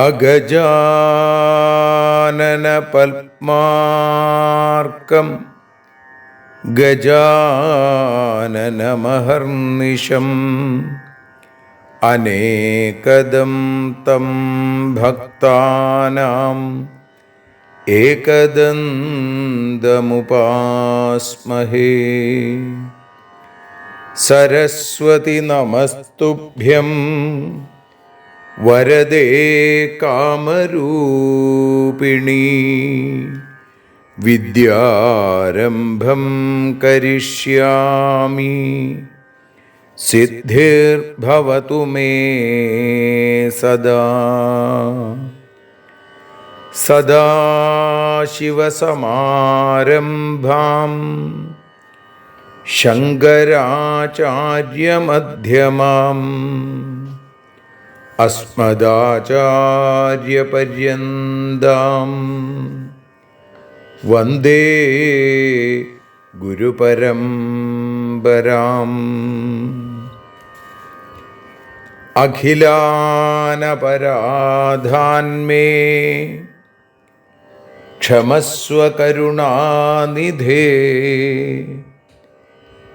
അഗജാനന പത്മാർക്കം ഗജാനനമഹർനിശം അനേകദം തം ഭക്താനാം ഏകദന്തമുപാസ്മഹേ. സരസ്വതി നമസ്തുഭ്യം വരദേ കാമരൂപിണി. വിദ്യാരംഭം കരിഷ്യാമി സിദ്ധിർഭവതു മേ സദാ. സദാശിവസമാരംഭാം ശങ്കരാചാര്യമധ്യമാം അസ്മദാചാര്യപര്യന്താം വന്ദേ ഗുരുപരമ്പരാം. അഖിലാനപരാധാന്മേ ക്ഷമസ്വ കരുണാനിധേ.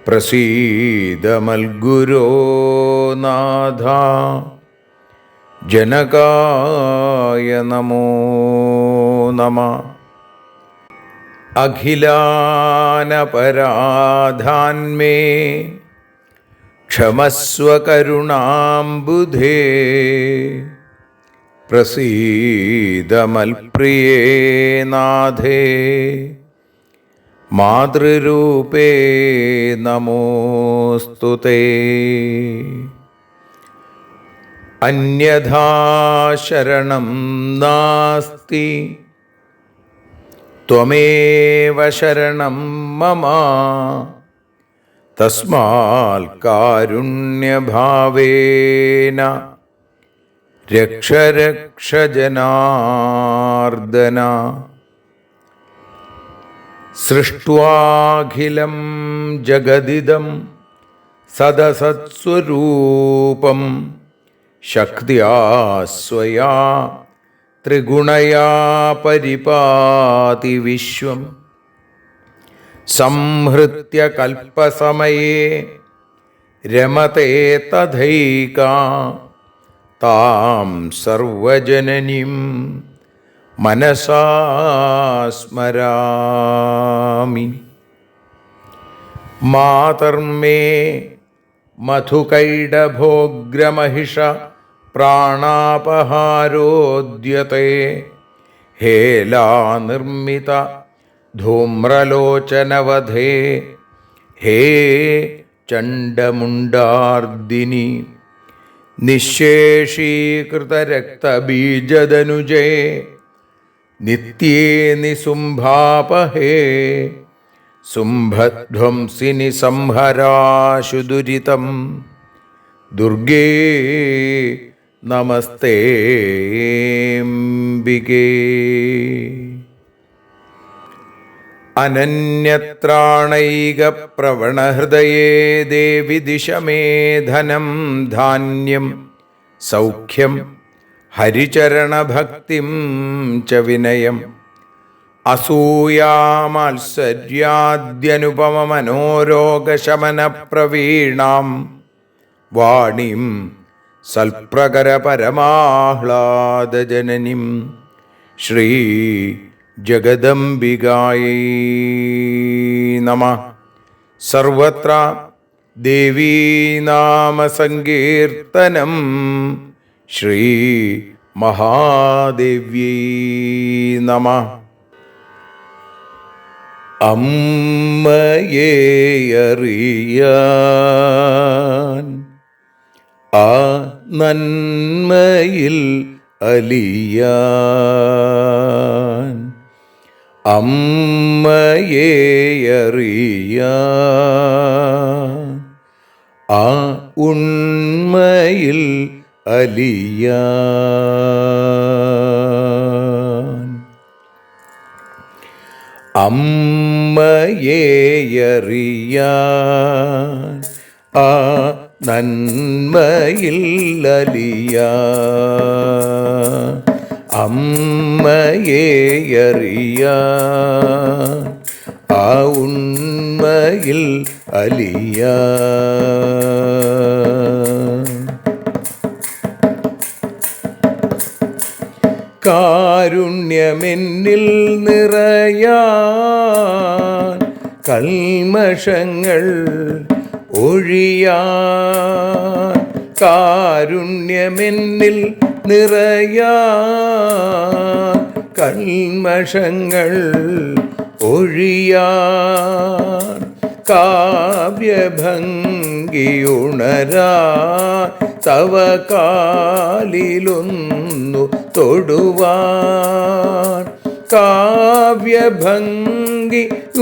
പ്രസീദ മൽഗുരോ നാഥ ജനകായ നമോ നമഃ. അഖിലാനപരാധാന്മേ ക്ഷമസ്വ കരുണാംബുധേ. പ്രസീദ മൽപ്രിയേ നാഥേ മാതൃരൂപേ നമോസ്തുതേ. അന്യഥാ ശരണം നാസ്തി ത്വമേവ ശരണം മമ. തസ്മാൽ കാരുണ്യഭാവേന രക്ഷ രക്ഷ ജനാർദ്ദന. സൃഷ്ട്വാഖിലം ജഗദിദം സദസത്സ്വരൂപം ശക്തിയാ സ്വയാ ത്രിഗുണയാ പരിപാതി വിശ്വം. സംഹൃത്യ കൽപ്പസമയേ രമതേ തഥൈകാ താം സർവജനനീം മനസാ സ്മരാമി. മാതർമേ മധുകൈടഭോഗ്രമഹിഷ പ്രാണാപഹാരോദ്യത്തെ. ഹേലാനിർമ്മിത ധൂമ്രലോചനവധേ ഹേ ചണ്ഡമുണ്ഡാർദിനി. നിശേഷീകൃതരക്തബീജദനുജേ നിത്യേ നിസുംഭാപഹേ. സുംഭധ്വംസിനി സംഹരാശു ദുരിതം ദുർഗേ നമസ്തേംബികേ. അനന്യത്രാണൈകപ്രവണഹൃദയേ ദേവി ദിശ മേ ധനം ധാന്യം സൗഖ്യം ഹരിചരണഭക്തിം ച വിനയം. അസൂയാമാത്സര്യാദ്യനുപമമനോരോഗശമനപ്രവീണാം വാണീം സൽപ്രകരപരമാഹ്ലാദജനനീം ശ്രീ ജഗദംബികായൈ നമഃ. സർവത്ര ദേവീനാമസങ്കീർത്തനം ശ്രീ മഹാദേവ്യൈ നമഃ. അമ്മയെ അറിയാൻ ആ നന്മയിൽ അലിയാൻ, അമ്മയെ അറിയാൻ ആ ഉണ്മയിൽ അലിയാൻ, അമ്മയെ അറിയാൻ ആ നന്മയിൽ അലിയാൻ, അമ്മയെ അറിയാൻ ആ ഉണ്മയിൽ അലിയാൻ. കാരുണ്യമെന്നിൽ നിറയാൻ, കൽമഷങ്ങൾ ഒഴിയാൻ, കാരുണ്യമെന്നിൽ നിറയാൻ, കൽമഷങ്ങൾ ഒഴിയാൻ, കാവ്യഭംഗിയുണരാൻ തവ കാലിലൊന്നു തൊടുവാൻ, കാവ്യഭംഗി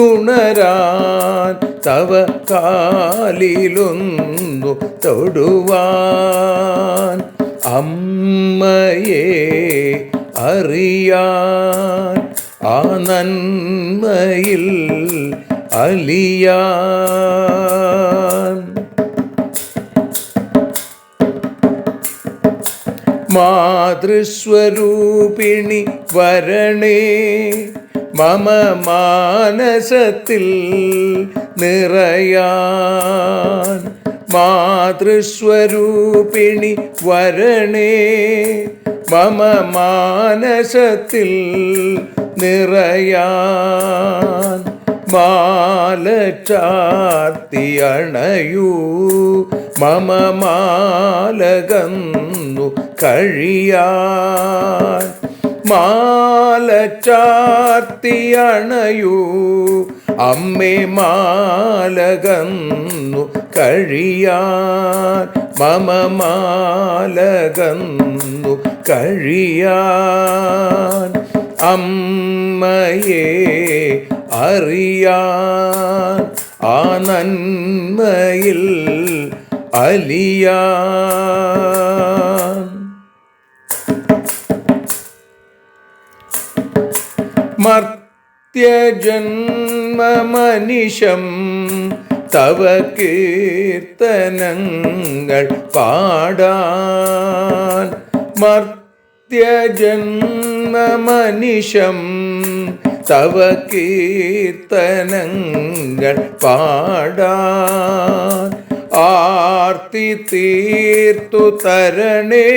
ഉണരാൻ തവ കാലിലൊന്നു തൊടുവാൻ, അമ്മയെ അറിയാൻ ആ നന്മയിൽ അലിയാൻ. മാതൃസ്വരൂപിണി വരണേ മമ മാനസത്തിൽ നിറയാൻ, മാതൃസ്വരൂപിണി വരണേ മമ മാനസത്തിൽ നിറയാൻ, മാല ചാർത്തി അണയൂ മമ മാലകന്നു കഴിയാൻ, മാല ചാർത്തി അണയൂ അമ്മേ മാലകന്നു കഴിയാൻ, മമ മാലകന്നു കഴിയാൻ, അമ്മയെ അറിയാൻ ആ നന്മയിൽ അലിയാൻ. മർത്യജന്മമനിശം തവ കീർത്തനങ്ങൾ പാടാൻ, മർത്യജന്മമനിശം തവ കീർത്തനങ്ങൾ പാടാൻ, ആർത്തി തീർത്തു തരണേ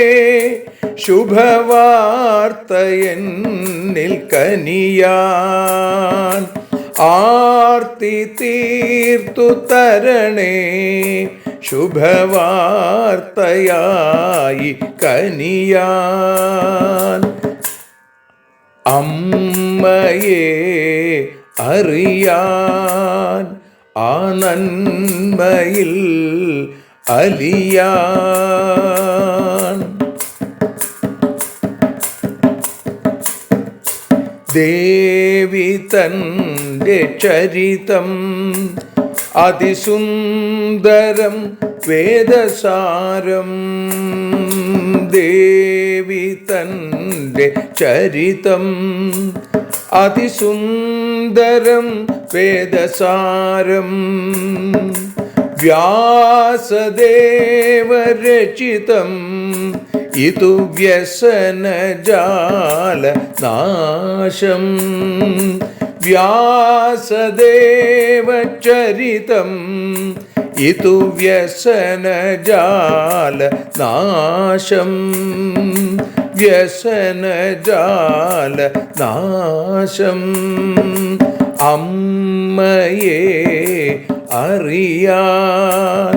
ശുഭവാർത്ത എന്നിൽ കനിയാൻ, ആർത്തി തീർത്തു തരണേ ശുഭവാർത്തയായി കനിയാൻ, അമ്മയെ അറിയാൻ ആ നന്മയിൽ അലിയാൻ. ദേവി തൻ്റെ ചരിതം അതിസുന്ദരം വേദസാരം, ദേവി തൻ്റെ ചരിതം അതിസുന്ദരം വേദസാരം, വ്യാസദേവരചിതം ഇതു വ്യസനജാല നാശം, വ്യാസദേവചരിതം ഇതു വ്യസനജാല നാശം, വ്യസനജാല നാശം, അമ്മയെ അറിയാൻ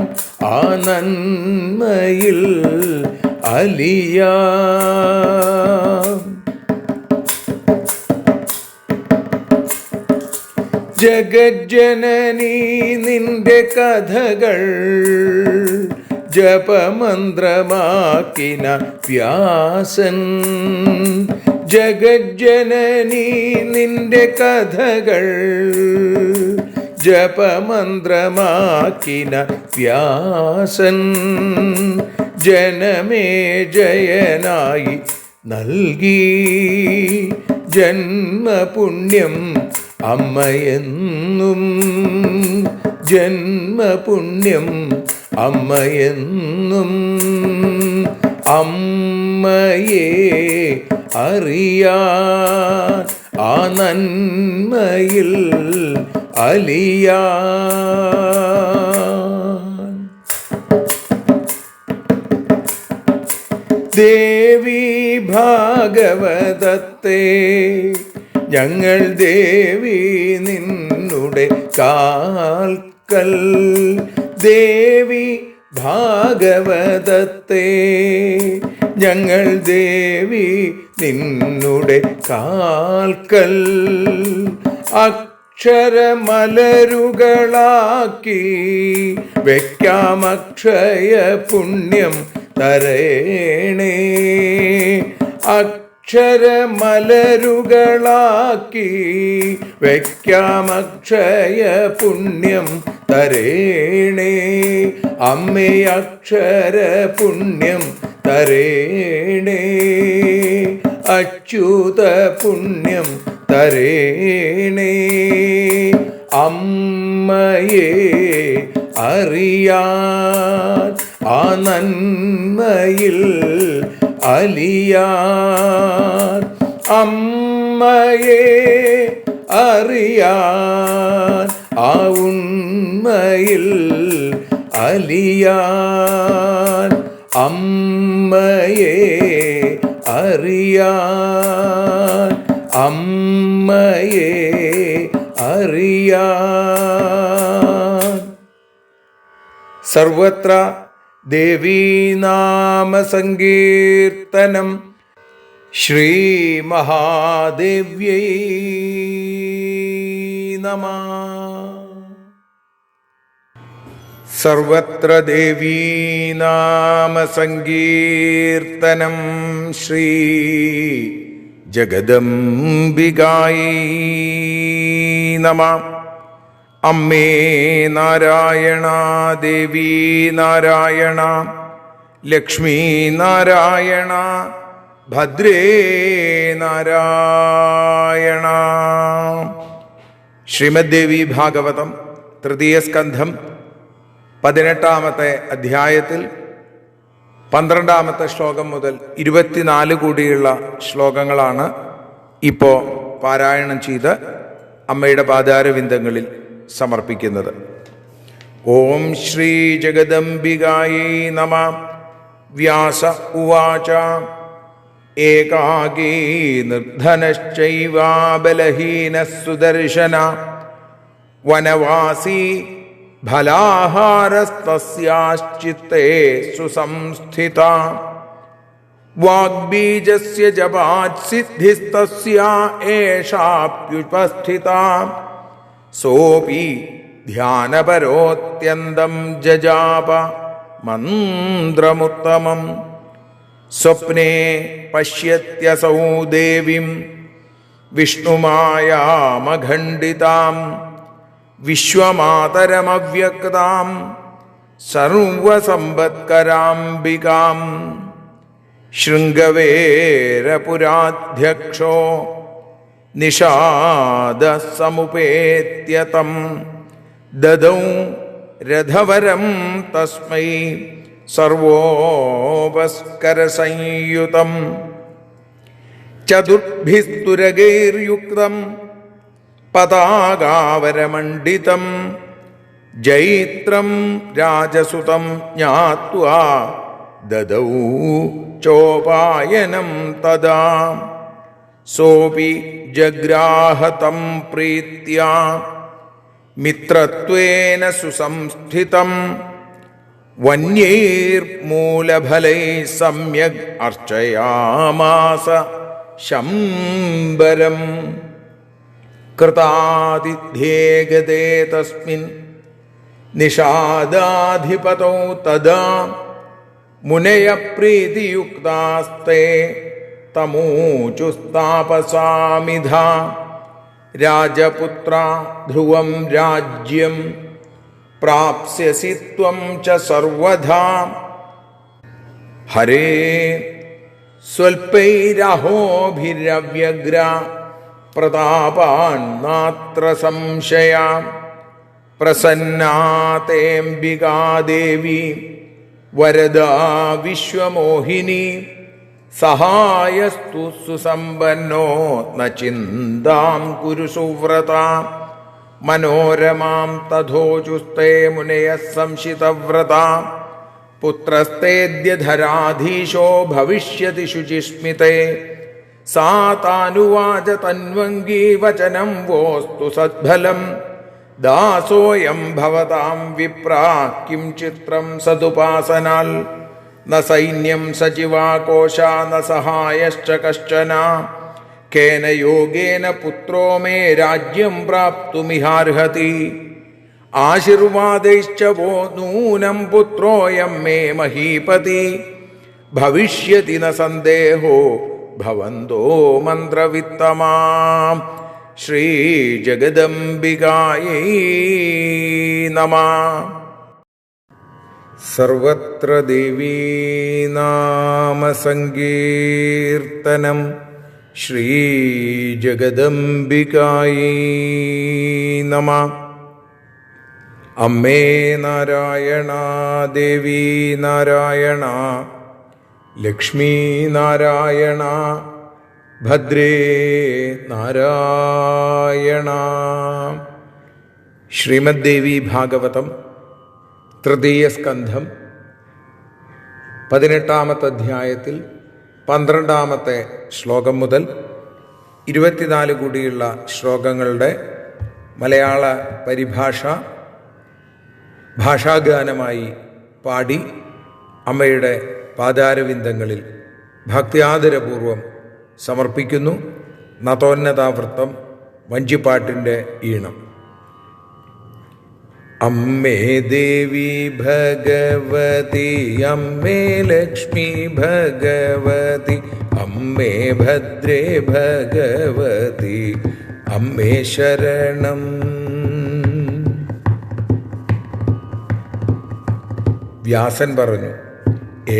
ആ നന്മയിൽ അലിയാൻ. ജഗജ്ജനനീ നിന്റെ കഥകൾ ജപമന്ത്രമാക്കിന വ്യാസൻ. ജഗജ്ജനനീ നിന്റെ കഥകൾ ജപമന്ത്രമാക്കിന വ്യാസൻ. ജനമേ ജയനായി നൽകി ജന്മപുണ്യം അമ്മയെന്നും. ജന്മപുണ്യം അമ്മയെന്നും. അമ്മയെ അറിയാൻ ആ നന്മയിൽ അലിയാൻ. ദേവി ഭാഗവതത്തെ ഞങ്ങൾ ദേവി നിന്നുടെ കാൽക്കൽ. ദേവി ഭാഗവതത്തെ ഞങ്ങൾ ദേവി നിന്നുടെ കാൽക്കൽ. അക്ഷരമലരുകളാക്കി വയ്ക്കാം അക്ഷയ പുണ്യം തരേണേ. അക്ഷരമലരുകളാക്കി വയ്ക്കാം അക്ഷയ പുണ്യം തരേണേ. അമ്മേ അക്ഷര പുണ്യം തരേണേ. അച്യുത പുണ്യം തരേണേ. അമ്മയെ അറിയാൻ ആ നന്മയിൽ അലിയാൻ. അമ്മയെ അറിയാൻ ആ ഉണ്മയിൽ അലിയാൻ. അമ്മയെ അറിയാൻ. അമ്മയെ അറിയാൻ. സർവത്ര ദേവീനാമസങ്കീർത്തനം. ശ്രീ മഹാദേവ്യൈ നമഃ. സർവത്ര ദേവീനാമസങ്കീർത്തനം. ശ്രീ ജഗദംബികായൈ നമഃ. അമ്മേ നാരായണ, ദേവി നാരായണ, ലക്ഷ്മി നാരായണ, ഭദ്രേ നാരായണ. ശ്രീമദ് ദേവി ഭാഗവതം തൃതീയ സ്കന്ധം 18-ാമത്തെ അധ്യായത്തിൽ 12-ാമത്തെ ശ്ലോകം മുതൽ 24 കൂടിയുള്ള ശ്ലോകങ്ങളാണ് ഇപ്പോൾ പാരായണം ചെയ്ത് അമ്മയുടെ പാദാരവിന്ദങ്ങളിൽ സമർപ്പിക്കുന്നത്. ഓം ശ്രീ ജഗദംബികായൈ നമഃ. വ്യാസ ഉവാച. ഏകാകീ നിർധനശ്ചൈവാ ബലഹീനഃ സുദർശന വനവാസീ ഫലാഹാരസ്തസ്യാശ്ചിത്തേ സുസംസ്ഥിതാ. വാഗ്ബീജസ്യ ജപാത് സിദ്ധിസ്തസ്യാ ഏഷാപ്യുപസ്ഥിതാ. സോപി ധ്യാനപരോത്യന്തം ജജാപ മന്ത്രമുത്തമം. സ്വപ്നേ പശ്യത്യസൗ ദേവീം വിഷ്ണുമായാമഖണ്ഡിതാം വിശ്വമാതരമവ്യക്താം സർവസമ്പത്കരാംബികാം. ശൃംഗവേരപുരാധ്യക്ഷോ നിഷാദസമുപേത്യതം ദദൗ രഥവരം തസ്മൈ സർവോപസ്കരസംയുതം. ചതുർഭിസ്തുരഗൈർയുക്തം പതാകാവരമണ്ഡിതം ജൈത്രം രാജസുതം ജ്ഞാത്വാ ദദൗ ചോപായനം തദാ. സോപി ജഗ്രാഹതം പ്രീത്യാ മിത്രത്വേന സുസംസ്ഥിതം വന്യൈർമൂലഫലൈ സമ്യഗ് അർച്ചയാമാസ ശംബരം. കൃതാതിഥ്യേ ഗതേ തസ്മിൻ നിഷാദാധിപതൗ തദാ മുനയ പ്രീതിയുക്താസ്തേ തമൂചുസ്താപസാമിധ രാജപുത്ര ധ്രുവം രാജ്യം പ്രാപ്സ്യസി ത്വം ച സർവധാ ഹരേ സ്വൽപൈരഹോഭിരവ്യഗ്ര പ്രതാപാൻ നാത്ര സംശയ പ്രസന്നാതേംബികാദേവി വരദാ വിശ്വമോഹിനി സഹായസ്തു സുസമ്പന്നോ ന ചിന്താം കുരു സുവ്രത മനോരമാം തഥോചുസ്തേ മുനയഃ സംശിതവ്രത പുത്രസ്തേദ്യധരാധീശോ ഭവിഷ്യതി ശുചിസ്മിതേ സാ താനുവാച തന്വംഗീ വചനം വോസ്തു സദ്ഫലം ദാസോയം ഭവതാം വിപ്രാ കിം ചിത്രം സദുപാസനാൽ ന സൈന്യം സചിവാ കോശാ ന സഹായശ്ച കശ്ചന കേന യോഗേന പുത്രോ മേ രാജ്യം പ്രാപ്തുമിഹാർഹതി ആശീർവാദൈശ്ച വോ നൂനം പുത്രോയം മേ മഹീപതി ഭവിഷ്യതി ന സന്ദേഹോ ഭവന്തോ മന്ത്രവിത്തമാം ശ്രീജഗദംബികായൈ നമഃ. സർവത്ര ദേവീനാമസങ്കീർത്തനം ശ്രീജഗദംബികായൈ നമഃ. അമ്മേ നാരായണ, ദേവി നാരായണ, ലക്ഷ്മീ നാരായണ, ഭദ്രേ നാരായണ. ശ്രീമദ്ദേവി ഭാഗവതം തൃതീയ സ്കന്ധം 18-ാമത്തെ അധ്യായത്തിൽ 12-ാമത്തെ ശ്ലോകം മുതൽ 24 കൂടിയുള്ള ശ്ലോകങ്ങളുടെ മലയാള പരിഭാഷ ഭാഷാഗാനമായി പാടി അമ്മയുടെ പാദാരവിന്ദങ്ങളിൽ ഭക്ത്യാദരപൂർവം സമർപ്പിക്കുന്നു. നതോന്നതാവൃത്തം വഞ്ചിപ്പാട്ടിൻ്റെ ഈണം. അമ്മേ ദേവി ഭഗവതി, അമ്മേ ലക്ഷ്മി ഭഗവതി, അമ്മേ ഭദ്രേ ഭഗവതി, അമ്മേ ശരണം. വ്യാസൻ പറഞ്ഞു,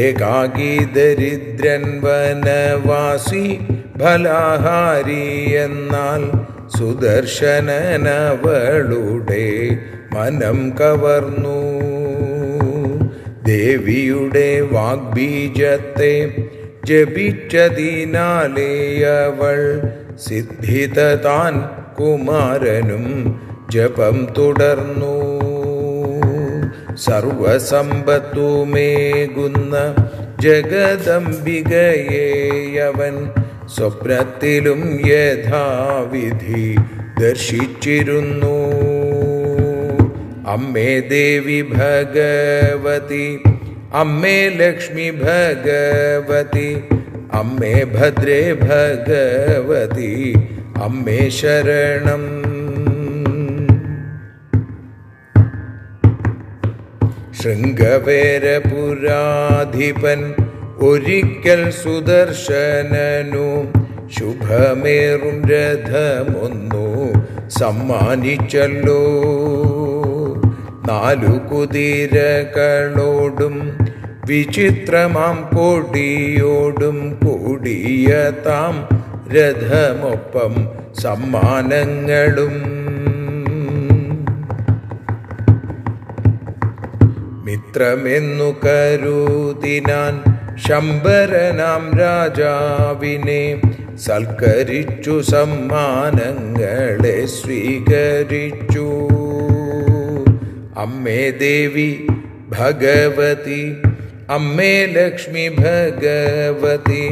ഏകാകി ദരിദ്രൻ വനവാസി ഫലാഹാരി എന്നാൽ സുദർശനനവളുടെ മനം കവർന്നു. ദേവിയുടെ വാഗ്ബീജത്തെ ജപിച്ചതിനാലേ അവൾ സിദ്ധിത താൻ കുമാരനും ജപം തുടർന്നു. സർവസമ്പത്തുമേകുന്ന ജഗദംബികയെ അവൻ സ്വപ്നത്തിലും യഥാവിധി ദർശിച്ചിരുന്നു. അമ്മേ ദേവി ഭഗവതി, അമ്മേ ലക്ഷ്മി ഭഗവതി, അമ്മേ ഭദ്രേ ഭഗവതി, അമ്മേ ശരണം. ശൃംഗവേരപുരാധിപൻ ഒരിക്കൽ സുദർശനനു ശുഭമേറും രഥമൊന്നു സമ്മാനിച്ചല്ലോ. 4 കുതിരകളോടും വിചിത്രമാം കൊടിയോടും കൂടിയ താം രഥമൊപ്പം സമ്മാനങ്ങളും. മിത്രമെന്നു കരുതിനാൻ ശംബരനാം രാജാവിനെ സൽക്കരിച്ചു സമ്മാനങ്ങളെ സ്വീകരിച്ചു. അമ്മേ ദേവി ഭഗവതി, അമ്മേ ലക്ഷ്മി ഭഗവതി,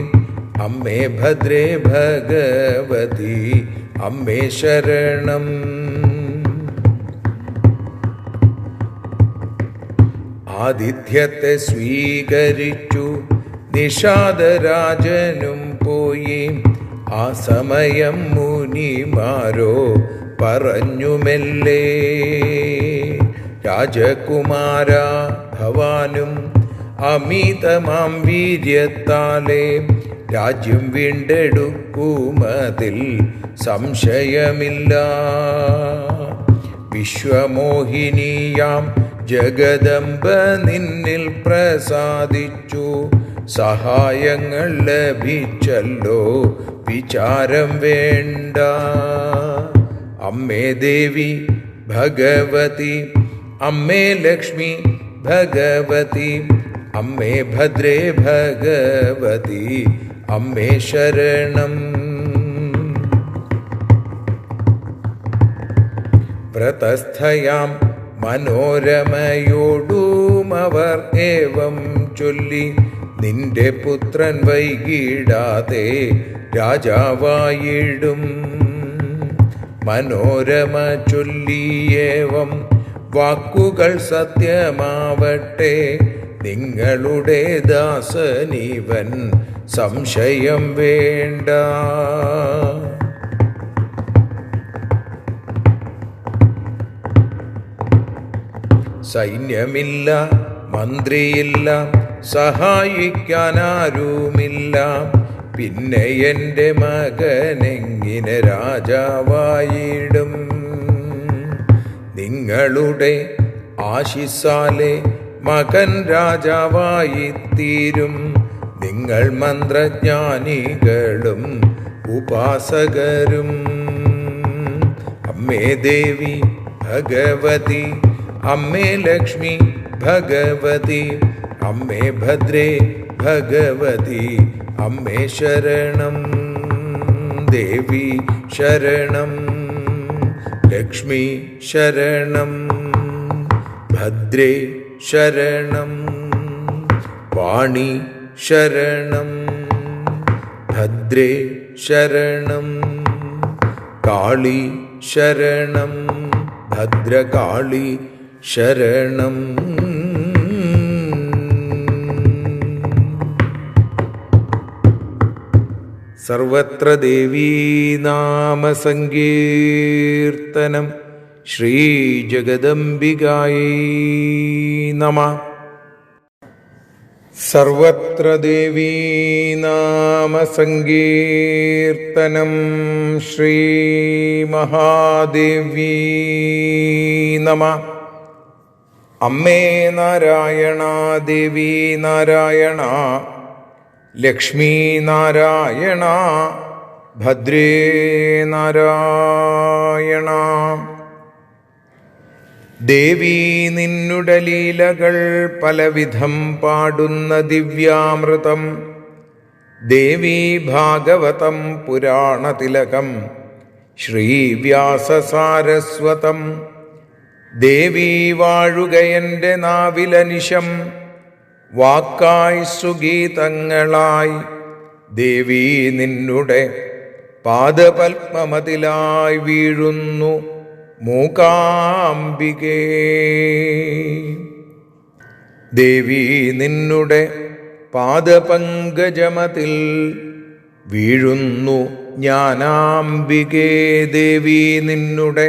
അമ്മേ ഭദ്രേ ഭഗവതി, അമ്മേ ശരണം. ആതിഥ്യത്തെ സ്വീകരിച്ചു നിഷാദരാജനും പോയി. ആ സമയം മുനി മുനിമാരോ പറഞ്ഞുമെല്ലേ. രാജകുമാര ഭവാനും അമിതമാം വീര്യത്താലെ രാജ്യം വീണ്ടെടുക്കുമതിൽ സംശയമില്ല. വിശ്വമോഹിനിയാം ജഗദംബ നിന്നിൽ പ്രസാദിച്ചു, സഹായങ്ങൾ ലഭിച്ചല്ലോ, വിചാരം വേണ്ട. അമ്മേ ദേവി ഭഗവതി, അമ്മേ ലക്ഷ്മി ഭഗവതി, അമ്മേ ഭദ്രേ ഭഗവതി, അമ്മേ ശരണം. വ്രതസ്ഥയാം മനോരമയോടുമവർ ഏവം ചൊല്ലി, നിന്റെ പുത്രൻ വൈകിടാതെ രാജാവായിടും. മനോരമ ചൊല്ലിയേവം വാക്കുകൾ സത്യമാവട്ടെ, നിങ്ങളുടെ ദാസനിവൻ സംശയം വേണ്ട. സൈന്യമില്ല, മന്ത്രിയില്ല, സഹായിക്കാനാരുമില്ല, പിന്നെ എൻ്റെ മകനെങ്ങിനെ രാജാവായിടും. നിങ്ങളുടെ ആശിസാലെ മകൻ രാജാവായിത്തീരും. നിങ്ങൾ മന്ത്രജ്ഞാനികളും ഉപാസകരും. അമ്മേ ദേവി ഭഗവതി, അമ്മേ ലക്ഷ്മി ഭഗവതി, അമ്മേ ഭദ്രേ ഭഗവതി, അമ്മേ ശരണം. ദേവി ശരണം, ലക്ഷ്മി ശരണം, ഭദ്രേ ശരണം, വാണി ശരണം, ഭദ്രേ ശരണം, കാളി ശരണം, ഭദ്രകാളി ശരണം. സർവത്ര ദേവീനാമസങ്കീർത്തനം. ശ്രീജഗദംബികായൈ നമഃ. സർവത്ര ദേവീനാമസങ്കീർത്തനം. ശ്രീമഹാദേവ്യൈ നമഃ. അമ്മേ നാരായണ, ദേവി നാരായണ, ലക്ഷ്മീ നാരായണ, ഭദ്രേ നാരായണ. ദേവി നിന്നുടെ ലീലകൾ പലവിധം പാടുന്ന ദിവ്യാമൃതം. ദേവി ഭാഗവതം പുരാണതിലകം ശ്രീവ്യാസസാരസ്വതം. ദേവി വാഴുകയൻ്റെ നാവിലനിശം, വാക്കായി സുഗീതങ്ങളായി. ദേവി നിന്നുടെ പാദപത്മമതിലായി വീഴുന്നു മൂകാംബികേ. ദേവി നിന്നുടെ പാദപങ്കജമതിൽ വീഴുന്നു ജ്ഞാനാംബികേ. ദേവി നിന്നുടെ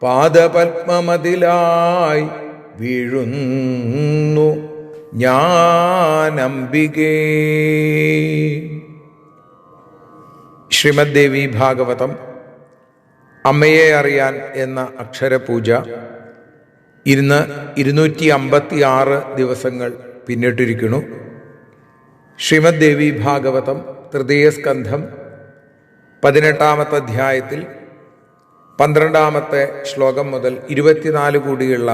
പാദപത്മമതിലായി വീഴുന്നു ജ്ഞാനംബികേ. ശ്രീമദ് ദേവി ഭാഗവതം അമ്മയെ അറിയാൻ എന്ന അക്ഷരപൂജ ഇന്ന് 256 ദിവസങ്ങൾ പിന്നിട്ടിരിക്കുന്നു. ശ്രീമദ് ദേവി ഭാഗവതം തൃതീയ സ്കന്ധം 18-ാമത്തെ അധ്യായത്തിൽ 12-ാമത്തെ ശ്ലോകം മുതൽ 24 കൂടിയുള്ള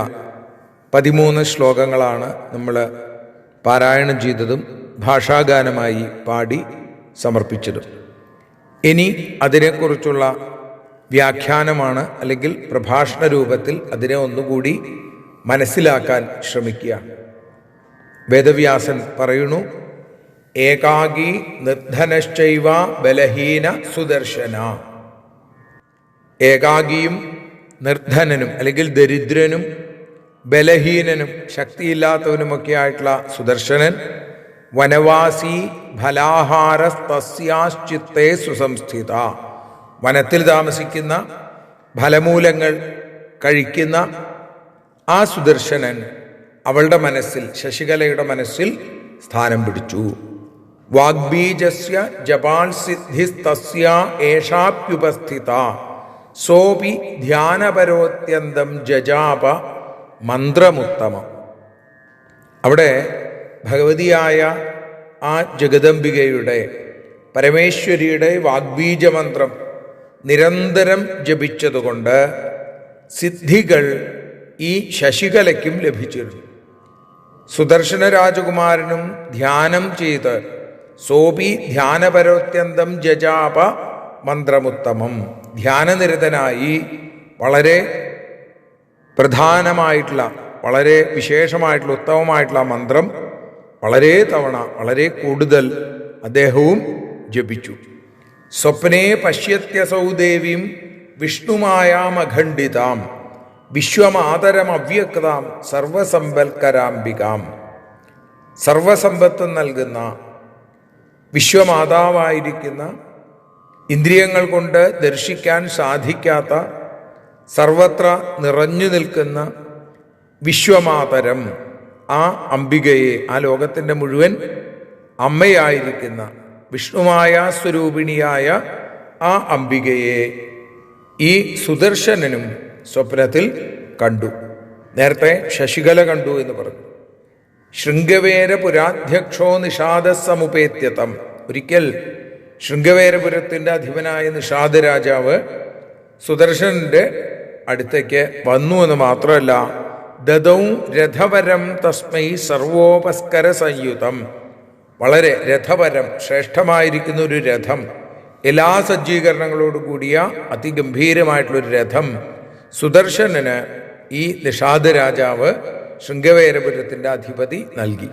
13 ശ്ലോകങ്ങളാണ് നമ്മൾ പാരായണം ചെയ്തതും ഭാഷാഗാനമായി പാടി സമർപ്പിച്ചതും. ഇനി അതിനെക്കുറിച്ചുള്ള വ്യാഖ്യാനമാണ്, അല്ലെങ്കിൽ പ്രഭാഷണ രൂപത്തിൽ അതിനെ ഒന്നുകൂടി മനസ്സിലാക്കാൻ ശ്രമിക്കുക. വേദവ്യാസൻ പറയുന്നു, ഏകാഗി നിർധനശ്ചൈവ ബലഹീന സുദർശന. ഏകാഗിയും നിർധനനും അല്ലെങ്കിൽ ദരിദ്രനും ബലഹീനനും ശക്തിയില്ലാത്തവനുമൊക്കെ ആയിട്ടുള്ള സുദർശനൻ വനവാസി ഫലാഹാരസ്തസ്യാശ്ചിത്തേ സുസംസ്ഥിത. വനത്തിൽ താമസിക്കുന്ന, ഫലമൂലങ്ങൾ കഴിക്കുന്ന ആ സുദർശനൻ അവളുടെ മനസ്സിൽ, ശശികലയുടെ മനസ്സിൽ സ്ഥാനം പിടിച്ചു. വാഗ്ബീജസ്യ ജപാൽ സിദ്ധിസ്തസ്യ ഏഷാപ്യുപസ്ഥിത സോപി ധ്യാനപരോത്യന്തം ജജാപ മന്ത്രമുത്തമം. അവിടെ ഭഗവതിയായ ആ ജഗദംബികയുടെ, പരമേശ്വരിയുടെ വാഗ്ബീജമന്ത്രം നിരന്തരം ജപിച്ചതുകൊണ്ട് സിദ്ധികൾ ഈ ശശികലയ്ക്കും ലഭിച്ചിരുന്നു. സുദർശന രാജകുമാരനും ധ്യാനം ചെയ്ത് സോപി ധ്യാനപരോത്യന്തം ജജാപ മന്ത്രമുത്തമം, ധ്യാനനിരതനായി വളരെ പ്രധാനമായിട്ടുള്ള, വളരെ വിശേഷമായിട്ടുള്ള, ഉത്തമമായിട്ടുള്ള മന്ത്രം വളരെ തവണ, വളരെ കൂടുതൽ അദ്ദേഹവും ജപിച്ചു. സ്വപ്നേ പശ്യത്യസൗ ദേവീം വിഷ്ണുമായാമഖണ്ഡിതാം വിശ്വമാതരമവ്യക്താം സർവസമ്പൽക്കരാംബികാം. സർവസമ്പത്തും നൽകുന്ന, വിശ്വമാതാവായിരിക്കുന്ന, ഇന്ദ്രിയങ്ങൾ കൊണ്ട് ദർശിക്കാൻ സാധിക്കാത്ത, സർവത്ര നിറഞ്ഞു നിൽക്കുന്ന വിശ്വമാതരം ആ അംബികയെ, ആ ലോകത്തിൻ്റെ മുഴുവൻ അമ്മയായിരിക്കുന്ന വിഷ്ണുമായ സ്വരൂപിണിയായ ആ അംബികയെ ഈ സുദർശനനും സ്വപ്നത്തിൽ കണ്ടു. നേരത്തെ ശശികല കണ്ടു എന്ന് പറഞ്ഞു. ശൃംഗവേര പുരാധ്യക്ഷോ നിഷാദസമുപേത്യതം. ഒരിക്കൽ ശൃംഗവേരപുരത്തിൻ്റെ അധിപനായ നിഷാദ രാജാവ് സുദർശനന്റെ അടുത്തേക്ക് വന്നു എന്ന് മാത്രമല്ല, ദദൗ രഥവരം തസ്മൈ സർവോപസ്കര സംയുതം. വളരെ രഥവരം, ശ്രേഷ്ഠമായിരിക്കുന്ന ഒരു രഥം, എല്ലാ സജ്ജീകരണങ്ങളോടു കൂടിയ അതിഗംഭീരമായിട്ടുള്ളൊരു രഥം സുദർശനന് ഈ നിഷാദ രാജാവ്, ശൃംഗവേരപുരത്തിൻ്റെ അധിപതി, നൽകി.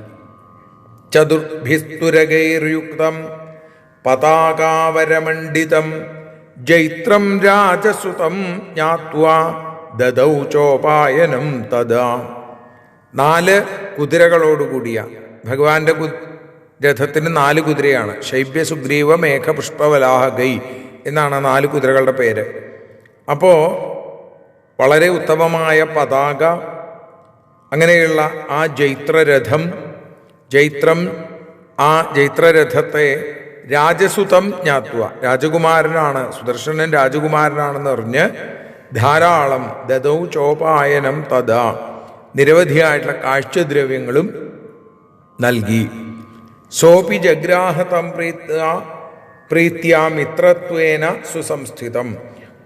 ചതുർഭിസ്തുരകൈർയുക്തം പതാകാവരമണ്ഡിതം ജൈത്രം രാജസുതം ജ്ഞാത്വാ ദദൗ ചോപായനം തദാ. 4 കുതിരകളോടുകൂടിയ ഭഗവാന്റെ രഥത്തിന് 4 കുതിരയാണ്. ശൈബ്യ സുഗ്രീവ മേഘ പുഷ്പവലാഹ ഗൈ എന്നാണ് 4 കുതിരകളുടെ പേര്. അപ്പോൾ വളരെ ഉത്തമമായ പതാക, അങ്ങനെയുള്ള ആ ജൈത്രരഥം, ആ ജൈത്രരഥത്തെ രാജസുതം ജ്ഞാത്വ, രാജകുമാരനാണ്, സുദർശനൻ രാജകുമാരനാണെന്ന് അറിഞ്ഞ് ധാരാളം ദദൗ ചോപായനം തഥാ, നിരവധിയായിട്ടുള്ള കാഴ്ചദ്രവ്യങ്ങളും നൽകി. സോപി ജഗ്രാഹതം പ്രീത്യാ മിത്രത്വേന സുസംസ്ഥിതം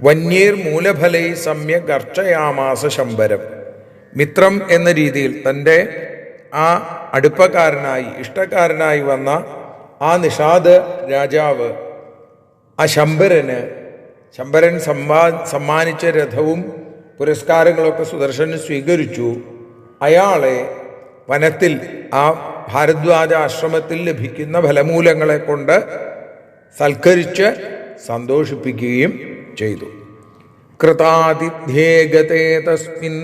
വന്യേർ മൂലഫലൈ സമ്യക് അർച്ചയാമാസ ശംബരം. മിത്രം എന്ന രീതിയിൽ തൻ്റെ ആ അടുപ്പക്കാരനായി, ഇഷ്ടക്കാരനായി വന്ന ആ നിഷാദ രാജാവ് ആ ശംബരൻ സമ്മാനിച്ച രഥവും പുരസ്കാരങ്ങളൊക്കെ സുദർശനൻ സ്വീകരിച്ചു. അയാളെ വനത്തിൽ, ആ ഭാരദ്വാജ ആശ്രമത്തിൽ ലഭിക്കുന്ന ഫലമൂലങ്ങളെ കൊണ്ട് സൽക്കരിച്ച് സന്തോഷിപ്പിക്കുകയും ചെയ്തു. കൃതാതിഥ്യേ ഗതേ തസ്മിൻ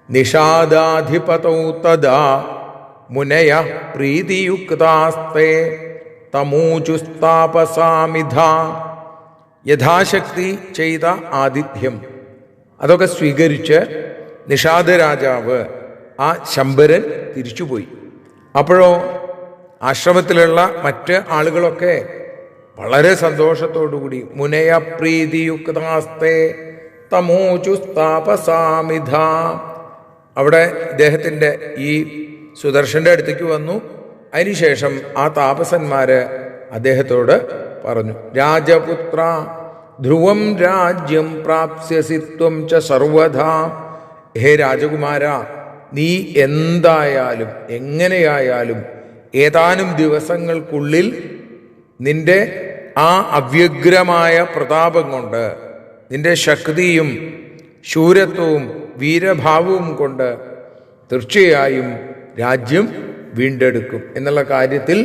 നിഷാദാധിപതൗ തദാ മുനയ പ്രീതിയുക്താസ്തേ തമൂജുസ്താപസാമിധ. യഥാശക്തി ചെയ്ത ആതിഥ്യം അതൊക്കെ സ്വീകരിച്ച് നിഷാദ രാജാവ്, ആ ശംബരൻ തിരിച്ചുപോയി. അപ്പോഴോ ആശ്രമത്തിലുള്ള മറ്റ് ആളുകളൊക്കെ വളരെ സന്തോഷത്തോടുകൂടി മുനയ പ്രീതിയുക്താസ്തേ തമോചുസ്താപസാമിധ, അവിടെ ഇദ്ദേഹത്തിൻ്റെ ഈ സുദർശന്റെ അടുത്തേക്ക് വന്നു. അതിനുശേഷം ആ താപസന്മാര് അദ്ദേഹത്തോട് പറഞ്ഞു, രാജപുത്ര ധ്രുവം രാജ്യം പ്രാപ്സ്യസി ത്വം ച സർവധാ. ഹേ രാജകുമാര, നീ എന്തായാലും, എങ്ങനെയായാലും ഏതാനും ദിവസങ്ങൾക്കുള്ളിൽ നിന്റെ ആ അവ്യഗ്രമായ പ്രതാപം കൊണ്ട്, നിന്റെ ശക്തിയും ശൂരത്വവും വീരഭാവവും കൊണ്ട് തീർച്ചയായും രാജ്യം വീണ്ടെടുക്കും എന്നുള്ള കാര്യത്തിൽ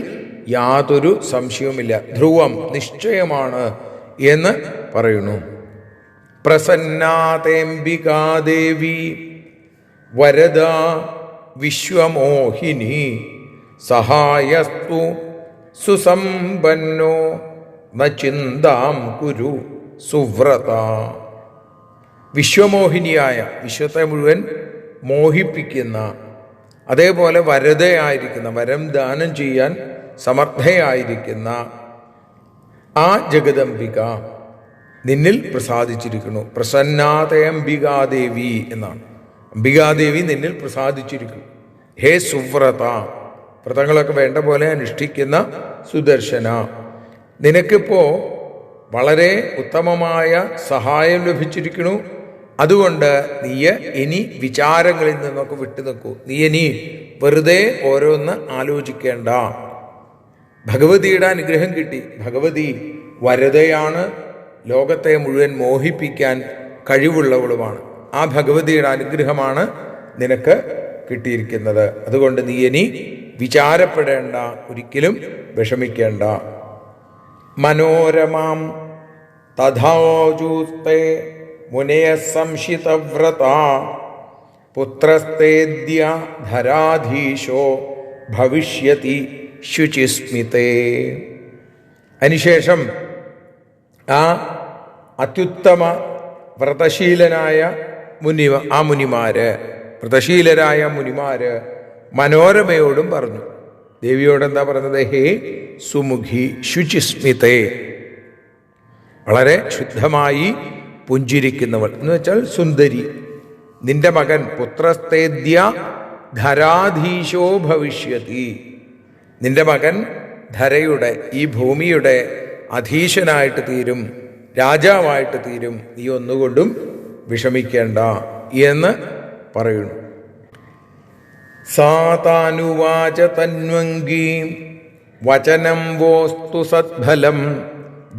യാതൊരു സംശയവുമില്ല. ധ്രുവം, നിശ്ചയമാണ് എന്ന് പറയുന്നു. പ്രസന്നാതേംബികാദേവി വരദ വിശ്വമോഹിനി സഹായസ്തു സുസമ്പന്നോ ന ചിന്താം കുരു സുവ്രത. വിശ്വമോഹിനിയായ, വിശ്വത്തെ മുഴുവൻ മോഹിപ്പിക്കുന്ന, അതേപോലെ വരതയായിരിക്കുന്ന, വരം ദാനം ചെയ്യാൻ സമർത്ഥയായിരിക്കുന്ന ആ ജഗദംബിക നിന്നിൽ പ്രസാദിച്ചിരിക്കുന്നു. പ്രസന്നാതേ അംബികാദേവി എന്നാണ്. അംബികാദേവി നിന്നിൽ പ്രസാദിച്ചിരിക്കുന്നു. ഹേ സുവ്രത, വ്രതങ്ങളൊക്കെ വേണ്ട പോലെ അനുഷ്ഠിക്കുന്ന സുദർശന, നിനക്കിപ്പോ വളരെ ഉത്തമമായ സഹായം ലഭിച്ചിരിക്കുന്നു. അതുകൊണ്ട് നീ ഇനി വിചാരങ്ങളിൽ നിന്നൊക്കെ വിട്ടു നിൽക്കൂ. നീ ഇനി വെറുതെ ഓരോന്ന് ആലോചിക്കേണ്ട. ഭഗവതിയുടെ അനുഗ്രഹം കിട്ടി. ഭഗവതി വരതയാണ്, ലോകത്തെ മുഴുവൻ മോഹിപ്പിക്കാൻ കഴിവുള്ളവളുമാണ്. ആ ഭഗവതിയുടെ അനുഗ്രഹമാണ് നിനക്ക് കിട്ടിയിരിക്കുന്നത്. അതുകൊണ്ട് നീ ഇനി വിചാരപ്പെടേണ്ട, ഒരിക്കലും വിഷമിക്കേണ്ട. മനോരമാം തഥാജൂസ്തേ മുനയ സംശിതവ്രത പുത്രസ്തേദ്യ ധരാധീശോ ഭവിഷ്യതി ശുചിസ്മിതേ. അതിനുശേഷം ആ അത്യുത്തമ വ്രതശീലനായ വ്രതശീലരായ മുനിമാര് മനോരമയോടും പറഞ്ഞു. ദേവിയോട് എന്താ പറഞ്ഞത്? ഹേ സുമുഖി ശുചിസ്മിതേ, വളരെ ശുദ്ധമായി പുഞ്ചിരിക്കുന്നവൾ എന്ന് വെച്ചാൽ സുന്ദരി. നിന്റെ മകൻ പുത്രസ്തേദ്യ ധരാധീശോ ഭവിഷ്യതി, നിന്റെ മകൻ ധരയുടെ, ഈ ഭൂമിയുടെ അധീശനായിട്ട് തീരും, രാജാവായിട്ട് തീരും. നീ ഒന്നുകൊണ്ടും വിഷമിക്കേണ്ട എന്ന് പറയുന്നു. സാതാനുവാച തന്വംഗീ വചനം വോസ്തു സദ്ഫലം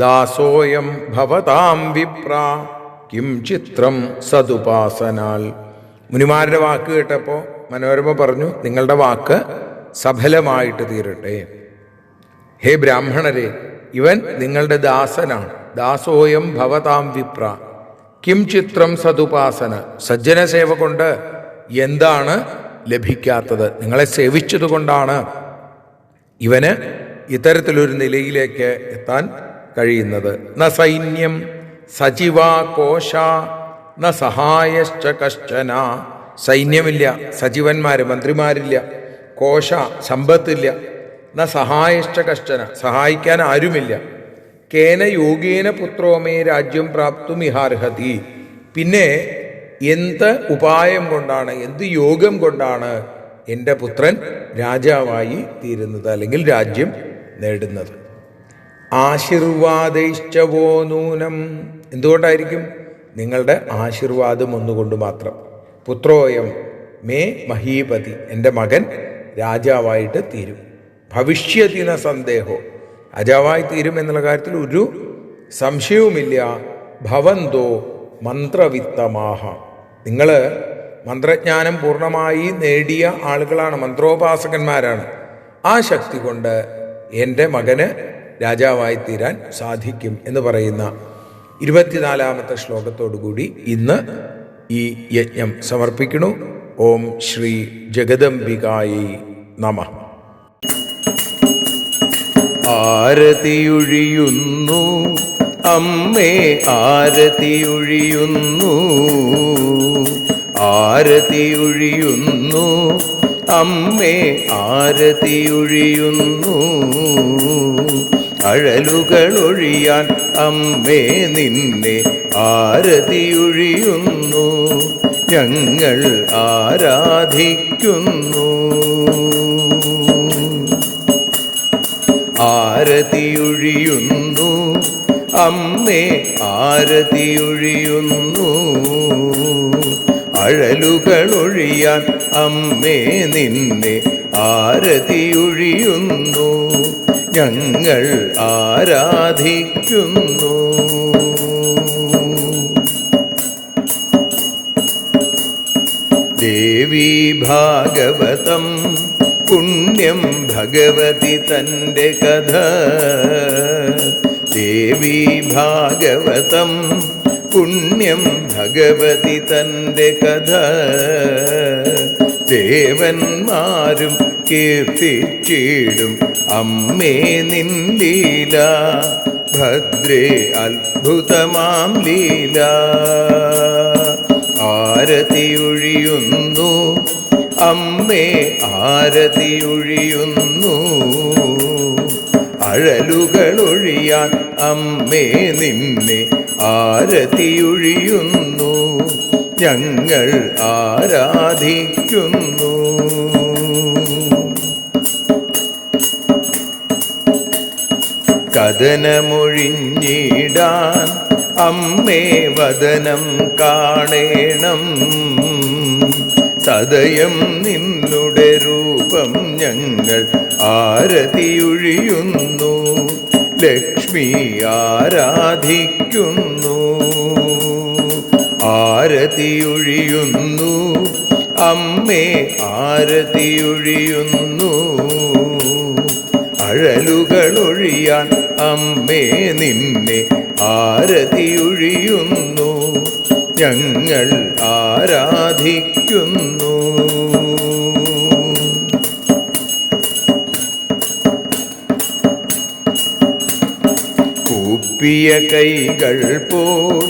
ദാസോയം ഭവതാം വിപ്ര കിം ചിത്രം സതുപാസനാൽ. മുനിമാരുടെ വാക്ക് കേട്ടപ്പോൾ മനോരമ പറഞ്ഞു, നിങ്ങളുടെ വാക്ക് സഫലമായിട്ട് തീരട്ടെ. ഹേ ബ്രാഹ്മണരെ, ഇവൻ നിങ്ങളുടെ ദാസനാണ്. ദാസോയം ഭവതാം വിപ്ര കിം ചിത്രം സതുപാസന. സജ്ജന സേവ കൊണ്ട് എന്താണ് ലഭിക്കാത്തത്? നിങ്ങളെ സേവിച്ചതുകൊണ്ടാണ് ഇവന് ഇത്തരത്തിലൊരു നിലയിലേക്ക് എത്താൻ കഴിയുന്നത്. ന സൈന്യം സചിവാ കോശ ന സഹായശ്ച കശ്ചന. സൈന്യമില്ല, സചിവന്മാര് മന്ത്രിമാരില്ല, കോശ സമ്പത്തില്ല, ന സഹായശ്ച കശ്ചന സഹായിക്കാൻ ആരുമില്ല. കേന യോഗേന പുത്രോമേ രാജ്യം പ്രാപ്തും ഇഹാർഹതി. പിന്നെ എന്ത് ഉപായം കൊണ്ടാണ്, എന്ത് യോഗം കൊണ്ടാണ് എൻ്റെ പുത്രൻ രാജാവായി തീരുന്നത്, അല്ലെങ്കിൽ രാജ്യം നേടുന്നത്? ആശീർവാദൈശ്ചവോ നൂനം. എന്തുകൊണ്ടായിരിക്കും? നിങ്ങളുടെ ആശീർവാദം ഒന്നുകൊണ്ട് മാത്രം. പുത്രോയം മേ മഹീപതി, എൻ്റെ മകൻ രാജാവായിട്ട് തീരും. ഭവിഷ്യതിന സന്ദേഹോ, രാജാവായി തീരും എന്നുള്ള കാര്യത്തിൽ ഒരു സംശയവുമില്ല. ഭവന്തോ മന്ത്രവിത്തമാഹ, നിങ്ങൾ മന്ത്രജ്ഞാനം പൂർണ്ണമായി നേടിയ ആളുകളാണ്, മന്ത്രോപാസകന്മാരാണ്. ആ ശക്തി കൊണ്ട് എൻ്റെ മകന് രാജാവായി തീരാൻ സാധിക്കും എന്ന് പറയുന്ന 24-ാമത്തെ ശ്ലോകത്തോടുകൂടി ഇന്ന് ഈ യജ്ഞം സമർപ്പിക്കുന്നു. ഓം ശ്രീ ജഗദംബികായൈ നമഃ. ആരതിയൊഴിയുന്നു അമ്മേ, ആരതിയൊഴിയുന്നു, ആരതിയൊഴിയുന്നു അമ്മേ, ആരതിയൊഴിയുന്നു. അഴലുകളൊഴിയാൻ അമ്മേ നിന്നെ ആരതിയൊഴിയുന്നു. ഞങ്ങൾ ആരാധിക്കുന്നു. ആരതിയൊഴിയുന്നു അമ്മേ, ആരതിയൊഴിയുന്നു. അഴലുകളൊഴിയാൻ അമ്മേ നിന്നെ ആരതിയൊഴിയുന്നു. ഞങ്ങൾ ആരാധിക്കുന്നു. ദേവീ ഭാഗവതം പുണ്യം ഭഗവതി തൻ്റെ കഥ. ദേവീ ഭാഗവതം പുണ്യം ഭഗവതി തൻ്റെ കഥ. ദേവന്മാരും കീർത്തിച്ചിടും അമ്മേ നിൻ ലീല. ഭദ്രേ അത്ഭുതമാം ലീല. ആരതിയൊഴിയുന്നു അമ്മേ ആരതിയൊഴിയുന്നു. അഴലുകളൊഴിയാൻ അമ്മേ നിന്നെ ആരതിയൊഴിയുന്നു. ഞങ്ങൾ ആരാധിക്കുന്നു. കഥനമൊഴിഞ്ഞിടാൻ അമ്മേ വദനം കാണേണം. സദയം നിന്നുടെ രൂപം ഞങ്ങൾ ആരതിയൊഴിയുന്നു. ലക്ഷ്മി ആരാധിക്കുന്നു. ആരതിയൊഴിയുന്നു അമ്മേ ആരതിയൊഴിയുന്നു. അഴലുകളൊഴിയാൻ അമ്മേ നിന്നെ ആരതിയൊഴിയുന്നു. ഞങ്ങൾ ആരാധിക്കുന്നു. കൂപ്പിയ കൈകൾ പോൽ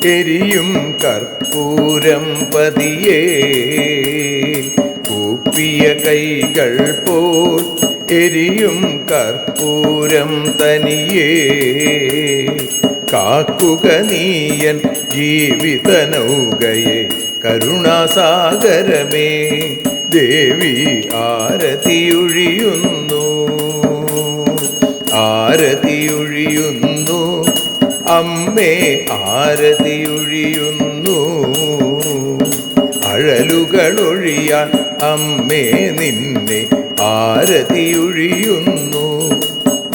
എരിയും കർപ്പൂരം പതിയേ. കൂപ്പിയ കൈകൾ പോൽ എരിയും കർപ്പൂരം തനിയേ. കാക്കുക നീയൻ ജീവിത നൗകയെ കരുണാസാഗരമേ. ദേവി ആരതിയൊഴിയുന്നു. ആരതിയൊഴിയുന്നു അമ്മേ ആരതിയൊഴിയുന്നു. അഴലുകളൊഴിയാൻ അമ്മേ നിന്നെ ആരതിയൊഴിയുന്നു.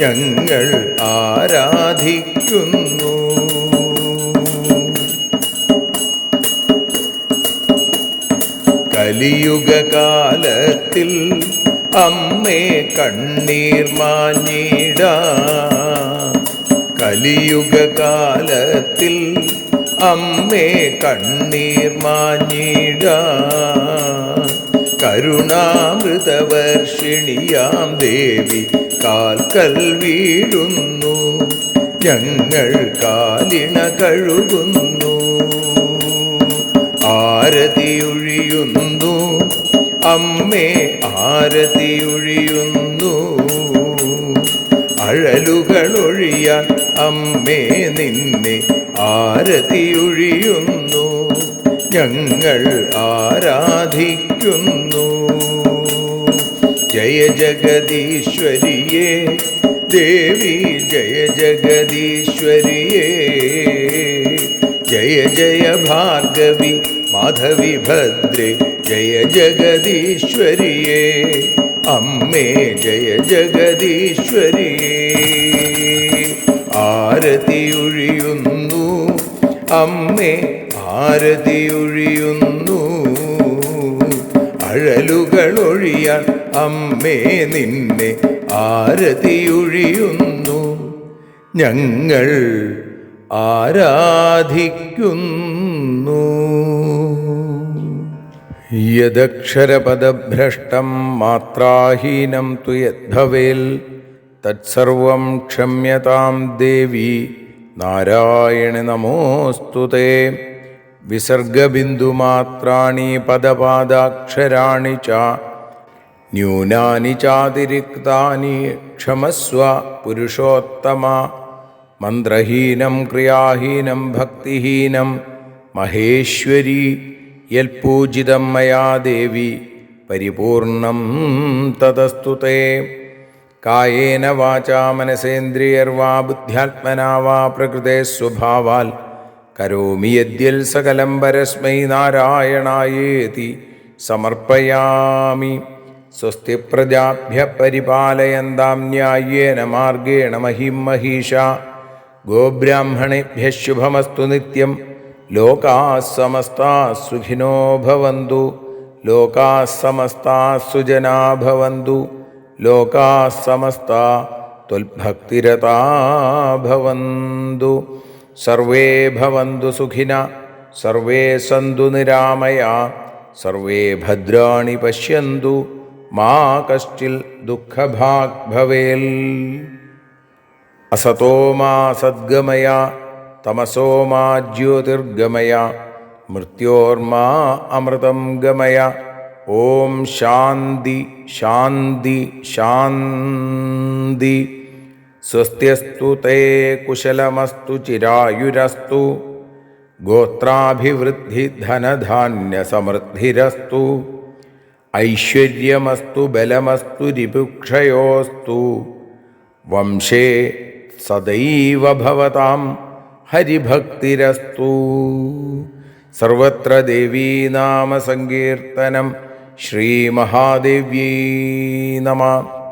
ഞങ്ങൾ ആരാധിക്കുന്നു. കലിയുഗകാലത്തിൽ അമ്മേ കണ്ണീർ മാഞ്ഞിടാം. കലിയുഗകാലത്തിൽ അമ്മേ കണ്ണീർ മാഞ്ഞിടാം. കരുണാമൃതവർഷിണിയാം ദേവി കാൽക്കൽ വീഴുന്നു. ഞങ്ങൾ കാലിണ കഴുകുന്നു. ആരതിയൊഴിയുന്നു അമ്മേ ആരതിയൊഴിയുന്നു. അഴലുകളൊഴിയാൻ അമ്മേ നിന്നെ ആരതിയൊഴിയുന്നു. ഞങ്ങൾ ആരാധിക്കുന്നു. ജയ ജഗദീശ്വരിയേ ദേവി ജയ ജഗദീശ്വരിയേ. ജയ ജയ ഭാർഗവി മാധവി ഭദ്രേ ജയ ജഗദീശ്വരിയേ. അമ്മേ ജയ ജഗദീശ്വരിയേ. ആരതിയൊഴിയുന്നു അമ്മേ ആരതിയൊഴിയുന്നു. അഴലുകളൊഴിയാൻ അമ്മേ നിന്നെ ആരതിയൊഴിയുന്നു. ഞങ്ങൾ ആരാധിക്കുന്നു. യദക്ഷരപദഭ്രഷ്ടം മാത്രാഹീനം തു യദ്ഭവേൽ തത്സർവം ക്ഷമ്യതാം ദേവി നാരായണ നമോസ്തുതേ. വിസർഗബിന്ദുമാത്രാണി പദപാദാക്ഷരാണി ച ന്യൂനാനി ചാതിരിക്താനി ക്ഷമസ്വ പുരുഷോത്തമ. മന്ത്രഹീനം ക്രിയാഹീനം ഭക്തിഹീനം മഹേശ്വരി യൽപൂജിതം മയാ ദേവി പരിപൂർണം തദസ്തുതേ. കായേന വാചാ മനസേന്ദ്രിയർവാ ബുദ്ധ്യാത്മനാ വാ പ്രകൃതേ സ്വഭാവാൽ കരോമി യദ്യൽ സകലം പരസ്മൈ നാരായണായേതി സമർപ്പയാമി. സ്വസ്തി പ്രജാഭ്യ പരിപാലയന്താം ന്യായേന മാർഗേണ മഹിം മഹീഷാ. ഗോബ്രാഹ്മണേഭ്യഃ ശുഭമസ്തു നിത്യം. ലോകാഃ സമസ്താഃ സുഖിനോ ഭവന്തു. ലോകാഃ സമസ്താഃ സുജനാ ഭവന്തു. ലോകാഃ സമസ്താഃ ത്വൽഭക്തിരതാ ഭവന്തു. സർവേ ഭവന്തു സുഖിനഃ സർവേ സന്തു നിരാമയാഃ സർവേ ഭദ്രാണി പശ്യന്തു മാ കശ്ചിൽ ദുഃഖഭാഗ് ഭവേൽ. അസതോ മാ സദ്ഗമയ തമസോ മാ ജ്യോതിർഗമയ മൃത്യോർമാ അമൃതം ഗമയ. ഓം ശാന്തി ശാന്തി ശാന്തി. സ്വസ്ത്യസ്തു തേ കുശലമസ്തു ചിരായുരസ്തു. ഗോത്രാഭിവൃദ്ധി ധനധാന്യസമൃദ്ധിരസ്തു. ഐശ്വര്യമസ്തു ബലമസ്തു രിപുക്ഷയോസ്തു. വംശേ സദൈവ ഭവതാം ഹരിഭക്തിരസ്തു. സർവത്ര ദേവീനാമസങ്കീർത്തനം. ശ്രീമഹാദേവ്യൈ നമഃ.